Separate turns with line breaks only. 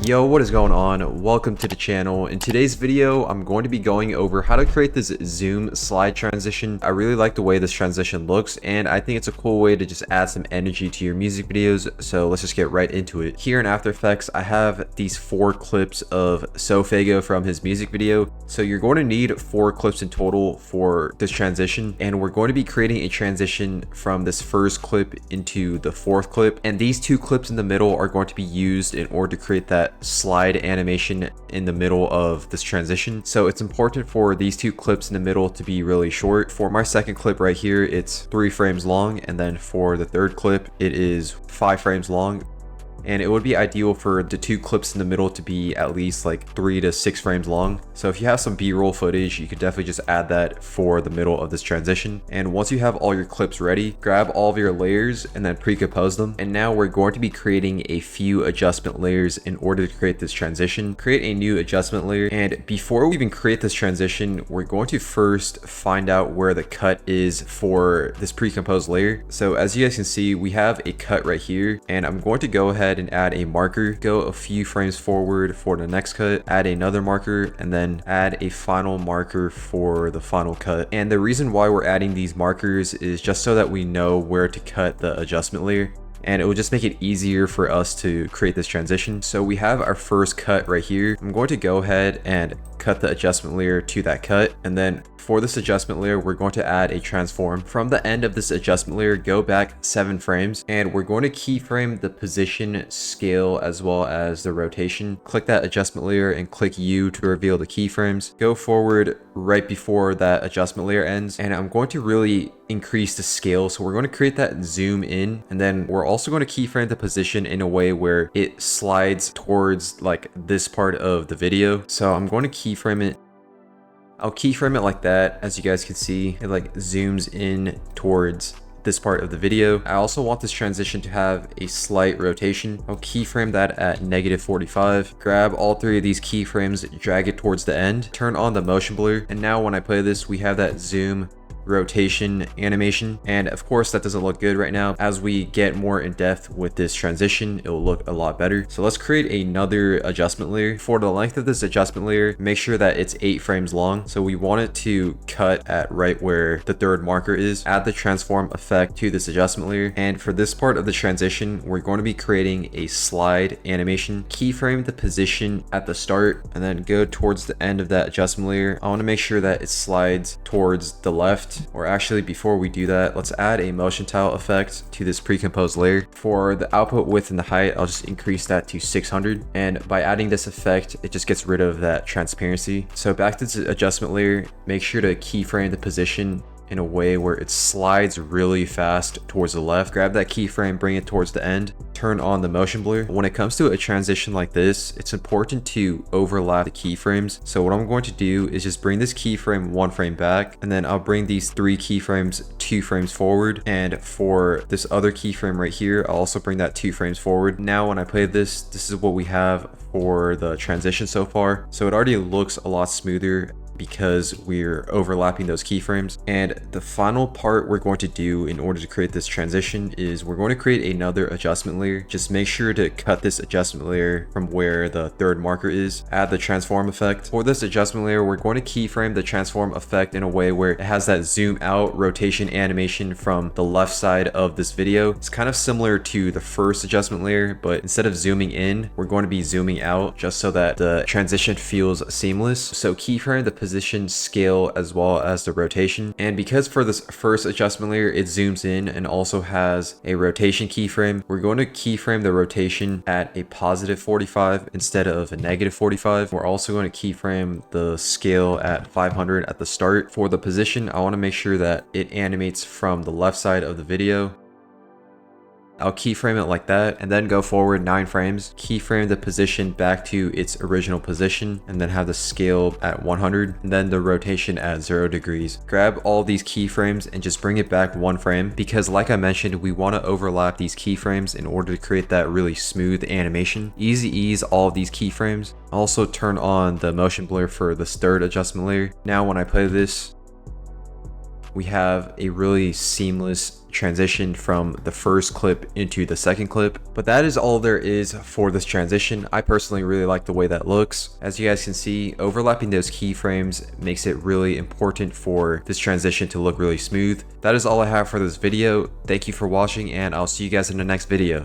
Yo, what is going on? Welcome to the channel. In today's video, I'm going to be going over how to create this zoom slide transition. I really like the way this transition looks, and I think it's a cool way to just add some energy to your music videos. So let's just get right into it. Here in After Effects, I have these 4 clips of Sofaygo from his music video. So you're going to need 4 clips in total for this transition, and we're going to be creating a transition from this first clip into the 4th clip. And these 2 clips in the middle are going to be used in order to create that slide animation in the middle of this transition. So it's important for these 2 clips in the middle to be really short. For my second clip right here, it's 3 frames long, and then for the third clip, it is 5 frames long. And it would be ideal for the 2 clips in the middle to be at least like 3 to 6 frames long. So if you have some B-roll footage, you could definitely just add that for the middle of this transition. And once you have all your clips ready, grab all of your layers and then pre-compose them. And now we're going to be creating a few adjustment layers in order to create this transition. Create a new adjustment layer. And before we even create this transition, we're going to first find out where the cut is for this pre-composed layer. So as you guys can see, we have a cut right here, and I'm going to go ahead and add a marker, go a few frames forward for the next cut, add another marker, and then add a final marker for the final cut. And the reason why we're adding these markers is just so that we know where to cut the adjustment layer, and it will just make it easier for us to create this transition. So we have our first cut right here. I'm going to go ahead and cut the adjustment layer to that cut, and then for this adjustment layer, we're going to add a transform. From the end of this adjustment layer, go back 7 frames, and we're going to keyframe the position, scale, as well as the rotation. Click that adjustment layer and click U to reveal the keyframes. Go forward right before that adjustment layer ends, and I'm going to really increase the scale. So we're going to create that zoom in, and then we're also going to keyframe the position in a way where it slides towards like this part of the video. So I'm going to keyframe it. I'll keyframe it like that. As you guys can see, it like zooms in towards this part of the video. I also want this transition to have a slight rotation. I'll keyframe that at -45. Grab all 3 of these keyframes, drag it towards the end, turn on the motion blur, and now when I play this, we have that zoom rotation animation. And of course that doesn't look good right now. As we get more in depth with this transition, it will look a lot better. So let's create another adjustment layer. For the length of this adjustment layer, make sure that it's 8 frames long. So we want it to cut at right where the 3rd marker is. Add the transform effect to this adjustment layer, and for this part of the transition, we're going to be creating a slide animation. Keyframe the position at the start, and then go towards the end of that adjustment layer. I want to make sure that it slides towards the left. Or actually, before we do that, let's add a motion tile effect to this pre-composed layer. For the output width and the height, I'll just increase that to 600. And by adding this effect, it just gets rid of that transparency. So back to this adjustment layer, make sure to keyframe the position in a way where it slides really fast towards the left. Grab that keyframe, bring it towards the end, turn on the motion blur. When it comes to a transition like this, it's important to overlap the keyframes. So what I'm going to do is just bring this keyframe 1 frame back, and then I'll bring these 3 keyframes 2 frames forward. And for this other keyframe right here, I'll also bring that 2 frames forward. Now when I play this, this is what we have for the transition so far. So it already looks a lot smoother because we're overlapping those keyframes. And the final part we're going to do in order to create this transition is we're going to create another adjustment layer. Just make sure to cut this adjustment layer from where the 3rd marker is. Add the transform effect. For this adjustment layer, we're going to keyframe the transform effect in a way where it has that zoom out rotation animation from the left side of this video. It's kind of similar to the first adjustment layer, but instead of zooming in, we're going to be zooming out just so that the transition feels seamless. So keyframe the position, scale, as well as the rotation. And because for this first adjustment layer, it zooms in and also has a rotation keyframe, we're going to keyframe the rotation at a +45 instead of a -45. We're also going to keyframe the scale at 500 at the start. For the position, I want to make sure that it animates from the left side of the video. I'll keyframe it like that, and then go forward 9 frames, keyframe the position back to its original position, and then have the scale at 100, and then the rotation at 0 degrees. Grab all these keyframes and just bring it back 1 frame, because like I mentioned, we want to overlap these keyframes in order to create that really smooth animation. Easy ease all of these keyframes. Also turn on the motion blur for this 3rd adjustment layer. Now when I play this, we have a really seamless transition from the first clip into the second clip. But that is all there is for this transition. I personally really like the way that looks. As you guys can see, overlapping those keyframes makes it really important for this transition to look really smooth. That is all I have for this video. Thank you for watching, and I'll see you guys in the next video.